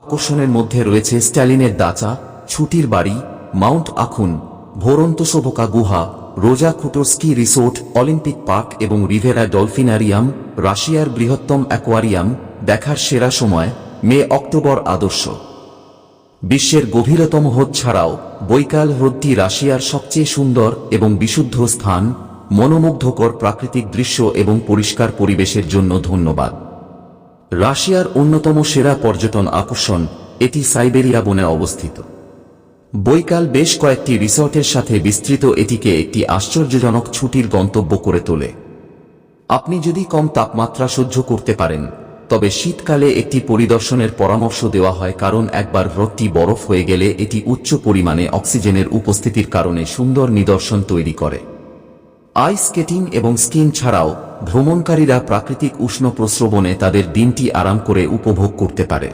আকর্ষণের মধ্যে রয়েছে স্ট্যালিনের দাচা, ছুটির বাড়ি, মাউন্ট আখুন, ভোরন্তোসোভোকা গুহা, রোজা খুটো স্কি রিসোর্ট, অলিম্পিক পার্ক এবং রিভেরা ডলফিনারিয়াম। রাশিয়ার বৃহত্তম অ্যাকোয়ারিয়াম দেখার সেরা সময় মে-অক্টোবর আদর্শ। বিশ্বের গভীরতম হ্রদ ছাড়াও বৈকাল হ্রদটি রাশিয়ার সবচেয়ে সুন্দর এবং বিশুদ্ধ স্থান, মনোমুগ্ধকর প্রাকৃতিক দৃশ্য এবং পরিষ্কার পরিবেশের জন্য ধন্যবাদ। রাশিয়ার অন্যতম সেরা পর্যটন আকর্ষণ, এটি সাইবেরিয়া বনে অবস্থিত। বৈকাল বেশ কয়েকটি রিসর্টের সাথে বিস্তৃত এটিকে একটি আশ্চর্যজনক ছুটির গন্তব্য করে তোলে। আপনি যদি কম তাপমাত্রা সহ্য করতে পারেন, তবে শীতকালে একটি পরিদর্শনের পরামর্শ দেওয়া হয়, কারণ একবার হ্রদটি বরফ হয়ে গেলে এটি উচ্চ পরিমাণে অক্সিজেনের উপস্থিতির কারণে সুন্দর নিদর্শন তৈরি করে। আইস স্কেটিং এবং স্কিং ছাড়াও ভ্রমণকারীরা প্রাকৃতিক উষ্ণ প্রস্রবণে তাদের দিনটি আরাম করে উপভোগ করতে পারে।